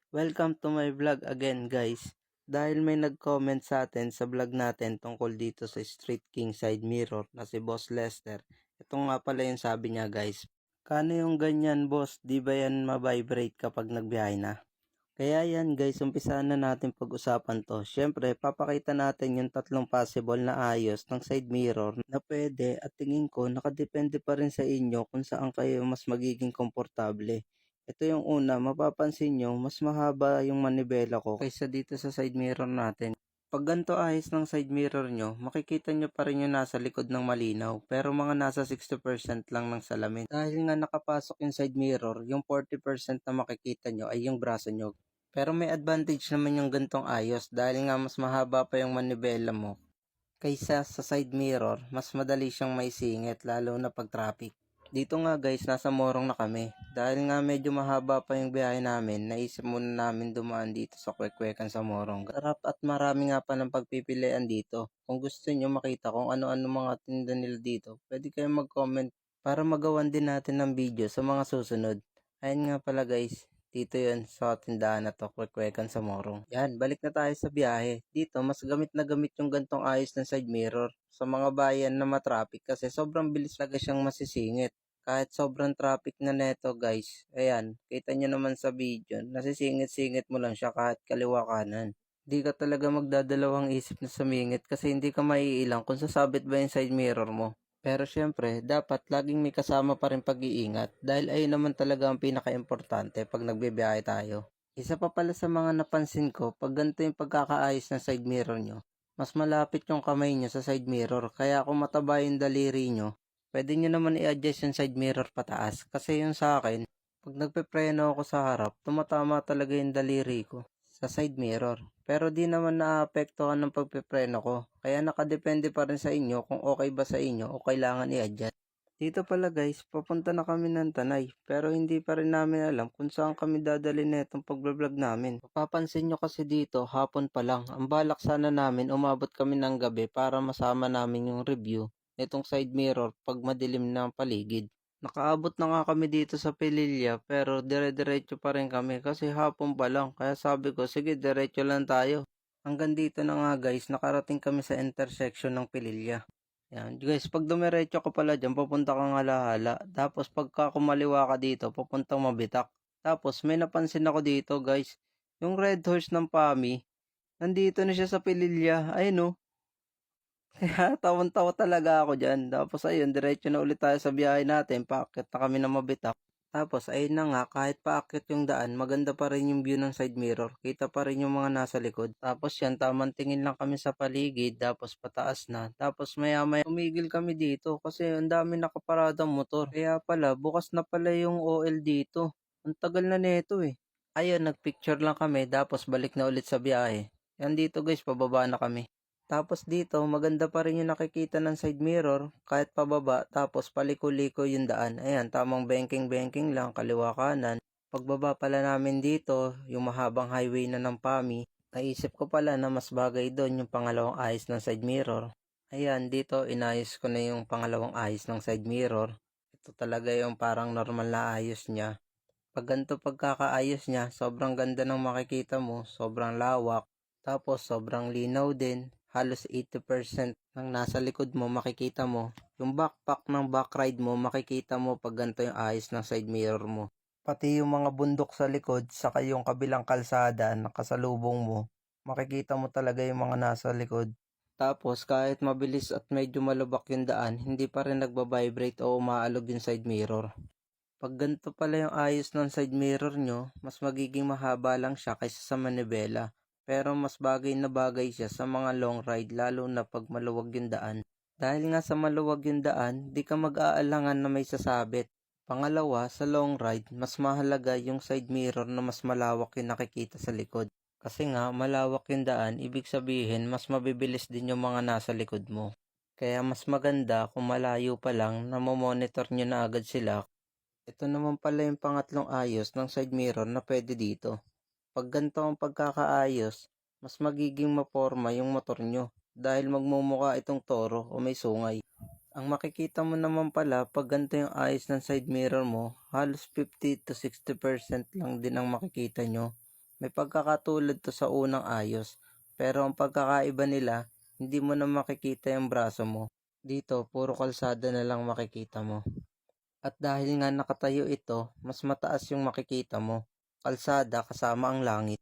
Welcome to my vlog again guys. Dahil may nag-comment sa atin sa vlog natin tungkol dito sa Street King side mirror na si Boss Lester. Ito nga pala yung sabi niya guys. Kano yung ganyan boss, di ba yan ma-vibrate kapag nagbiyahe na? Kaya yan guys, umpisahan na natin pag-usapan to. Syempre, papakita natin yung tatlong possible na ayos ng side mirror na pwede at tingin ko nakadepende pa rin sa inyo kung saan kayo mas magiging komportable. Ito yung una, mapapansin nyo, mas mahaba yung manibela ko kaysa dito sa side mirror natin. Pag ganito ayos ng side mirror nyo, makikita nyo pa rin yung nasa likod ng malinaw, pero mga nasa 60% lang ng salamin. Dahil nga nakapasok yung side mirror, yung 40% na makikita nyo ay yung braso nyo. Pero may advantage naman yung gantong ayos dahil nga mas mahaba pa yung manibela mo kaysa sa side mirror, mas madali siyang maisingit lalo na pag traffic. Dito nga guys, nasa Morong na kami. Dahil nga medyo mahaba pa yung biyahe namin, naisip muna namin dumaan dito sa Kwekwekan sa Morong. Sarap at marami nga pa ng pagpipilian dito. Kung gusto nyo makita kung ano-ano mga tinda nila dito, pwede kayong mag-comment para magawan din natin ng video sa mga susunod. Ayun nga pala guys, dito yun sa tindahan na to, Kwekwekan sa Morong. Yan, balik na tayo sa biyahe. Dito, mas gamit na gamit yung gantong ayos ng side mirror sa mga bayan na matraffic kasi sobrang bilis talaga siyang masisingit. Kahit sobrang traffic na neto guys, ayan, kita nyo naman sa video, nasisingit-singit mo lang siya kahit kaliwa kanan. Di ka talaga magdadalawang isip na sumingit kasi hindi ka maiilang kung sasabit ba yung side mirror mo. Pero syempre, dapat laging may kasama pa rin pag-iingat dahil ayun naman talaga ang pinaka-importante pag nagbibiyahe tayo. Isa pa pala sa mga napansin ko, pag ganito yung pagkakaayos ng side mirror nyo, mas malapit yung kamay nyo sa side mirror kaya kung mataba yung daliri nyo, pwede nyo naman i-adjust yung side mirror pataas. Kasi yung sa akin, pag nagpepreno ako sa harap, tumatama talaga yung daliri ko sa side mirror. Pero di naman naapektuhan ng pagpepreno ko. Kaya nakadepende pa rin sa inyo kung okay ba sa inyo o kailangan i-adjust. Dito pala guys, papunta na kami ng Tanay. Pero hindi pa rin namin alam kung saan kami dadali netong pagbablog namin. Mapapansin nyo kasi dito, hapon pa lang. Ang balak sana namin, umabot kami ng gabi para masama namin yung review nitong side mirror pag madilim na ang paligid. Nakaabot na nga kami dito sa Pililya pero dire-diretso pa rin kami kasi hapon pa lang kaya sabi ko sige diretso lang tayo. Hanggang dito na nga guys, nakarating kami sa intersection ng Pililya. Yan guys, pag dumiretso ka pala dyan, papunta kang Halahala. Tapos pagka kumaliwa ka dito, papuntang Mabitak. Tapos may napansin ako dito guys, yung red horse ng PAMI, nandito na siya sa Pililya. Ayun oh. Kaya tawang-tawa talaga ako dyan. Tapos ayun, diretso na ulit tayo sa biyahe natin. Paakyat na kami ng Mabitak. Tapos ayun na nga, kahit paakyat yung daan, maganda pa rin yung view ng side mirror. Kita pa rin yung mga nasa likod. Tapos yan, tamang tingin lang kami sa paligid. Tapos pataas na. Tapos maya maya, tumigil kami dito kasi ang dami nakaparadang motor. Kaya pala, bukas na pala yung OL dito. Ang tagal na nito eh. Ayun, nagpicture lang kami. Tapos balik na ulit sa biyahe. Yan dito guys, pababa na kami. Tapos dito, maganda pa rin yung nakikita ng side mirror kahit pababa tapos paliko-liko yung daan. Ayan, tamang banking-banking lang, kaliwa kanan. Pagbaba pala namin dito, yung mahabang highway na ng PAMI, naisip ko pala na mas bagay doon yung pangalawang ayos ng side mirror. Ayan, dito inayos ko na yung pangalawang ayos ng side mirror. Ito talaga yung parang normal na ayos niya. Pag ganito pagkakaayos niya, sobrang ganda ng makikita mo, sobrang lawak, tapos sobrang linaw din. Halos 80% ng nasa likod mo makikita mo. Yung backpack ng backride mo makikita mo pag ganito yung ayos ng side mirror mo. Pati yung mga bundok sa likod, saka yung kabilang kalsada na kasalubong mo, makikita mo talaga yung mga nasa likod. Tapos kahit mabilis at medyo malubak yung daan, hindi pa rin nagbabibrate o umaalog yung side mirror. Pag ganito pala yung ayos ng side mirror nyo, mas magiging mahaba lang siya kaysa sa manibela. Pero mas bagay na bagay siya sa mga long ride lalo na pag maluwag yung daan. Dahil nga sa maluwag yung daan, di ka mag-aalangan na may sasabit. Pangalawa, sa long ride, mas mahalaga yung side mirror na mas malawak yung nakikita sa likod. Kasi nga, malawak yung daan, ibig sabihin, mas mabibilis din yung mga nasa likod mo. Kaya mas maganda kung malayo pa lang na monitor nyo na agad sila. Ito naman pala yung pangatlong ayos ng side mirror na pwede dito. Pag ganito ang pagkakaayos, mas magiging maporma yung motor nyo dahil magmumukha itong toro o may sungay. Ang makikita mo naman pala pag ganito yung ayos ng side mirror mo, halos 50 to 60% lang din ang makikita nyo. May pagkakatulad to sa unang ayos, pero ang pagkakaiba nila, hindi mo na makikita yung braso mo. Dito, puro kalsada na lang makikita mo. At dahil nga nakatayo ito, mas mataas yung makikita mo. Kalsada kasama ang langit.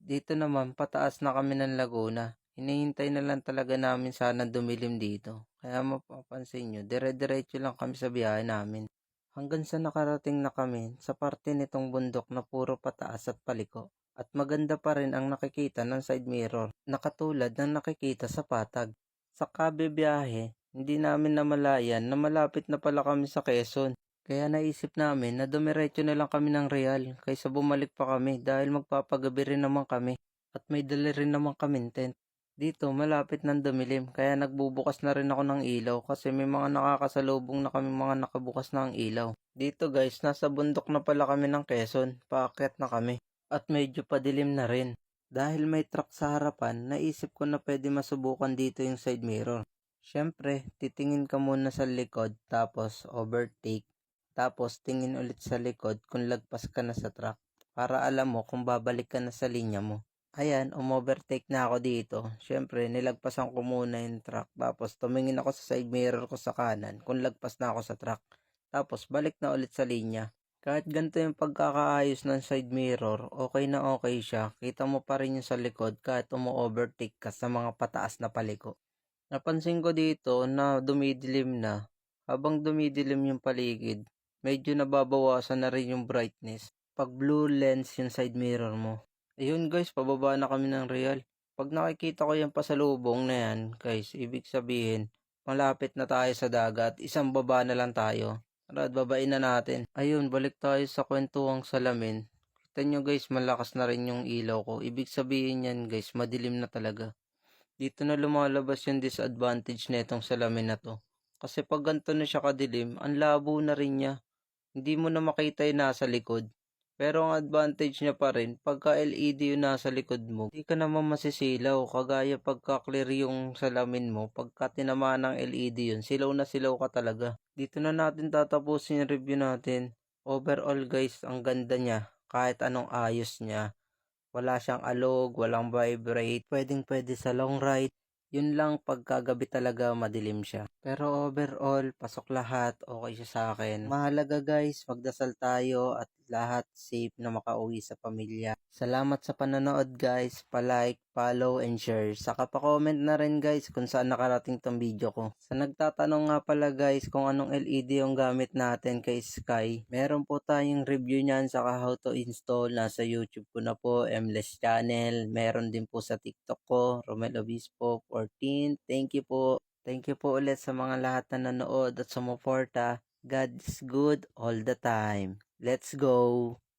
Dito naman, pataas na kami ng Laguna. Hinihintay na lang talaga namin sana dumilim dito. Kaya mapapansin nyo, dire-diretso lang kami sa biyahe namin. Hanggang sa nakarating na kami sa parte nitong bundok na puro pataas at paliko. At maganda pa rin ang nakikita ng side mirror na katulad ng nakikita sa patag. Sa kabibiyahe, hindi namin namalayan na malapit na pala kami sa Quezon. Kaya naisip namin na dumiretso na lang kami ng Real kaysa bumalik pa kami dahil magpapagabi rin naman kami at may dala rin naman kaming tent. Dito malapit ng dumilim kaya nagbubukas na rin ako ng ilaw kasi may mga nakakasalubong na kami mga nakabukas na ang ilaw. Dito guys, nasa bundok na pala kami ng Quezon, paakyat na kami at medyo padilim na rin. Dahil may truck sa harapan, naisip ko na pwede masubukan dito yung side mirror. Siyempre, titingin ka muna sa likod tapos overtake. Tapos tingin ulit sa likod kung lagpas ka na sa truck para alam mo kung babalik ka na sa linya mo. Ayan, umovertake na ako dito. Siyempre, nilagpasan ko muna yung truck. Tapos tumingin ako sa side mirror ko sa kanan kung lagpas na ako sa truck. Tapos balik na ulit sa linya. Kahit ganito yung pagkakaayos ng side mirror, okay na okay siya. Kita mo pa rin yung sa likod kahit umo-overtake ka sa mga pataas na paliko. Napansin ko dito na dumidilim na. Habang dumidilim yung paligid, medyo nababawasan na rin yung brightness. Pag blue lens yung side mirror mo. Ayun guys, pababa na kami ng Real. Pag nakikita ko yung pasalubong na yan, guys, ibig sabihin, malapit na tayo sa dagat, isang baba na lang tayo. Tara, babain na natin. Ayun, balik tayo sa kwentuhang salamin. Kita nyo guys, malakas na rin yung ilaw ko. Ibig sabihin yan guys, madilim na talaga. Dito na lumalabas yung disadvantage na itong salamin na to. Kasi pag ganito na siya kadilim, ang labo na rin niya. Hindi mo na makita yung nasa likod. Pero ang advantage niya pa rin, pagka LED yung nasa likod mo, hindi ka naman masisilaw. Kagaya pagka clear yung salamin mo, pagka tinamaan ng LED yun, silaw na silaw ka talaga. Dito na natin tatapusin yung review natin. Overall guys, ang ganda niya. Kahit anong ayos niya. Wala siyang alog, walang vibrate, pwedeng pwede sa long ride. Yun lang pagkagabi talaga madilim siya. Pero overall, pasok lahat, okay siya sa akin. Mahalaga guys, magdasal tayo at lahat safe na makauwi sa pamilya. Salamat sa panonood guys, pa-like, follow, and share. Saka pa-comment na rin guys kung saan nakarating tong video ko. Sa nagtatanong nga pala guys kung anong LED yung gamit natin kay Sky, meron po tayong review niyan saka how to install. Nasa YouTube ko na po, Mless Channel. Meron din po sa TikTok ko, Romel Obispo 14. Thank you po. Thank you po ulit sa mga lahat na nanood at sumuporta. God is good all the time. Let's go!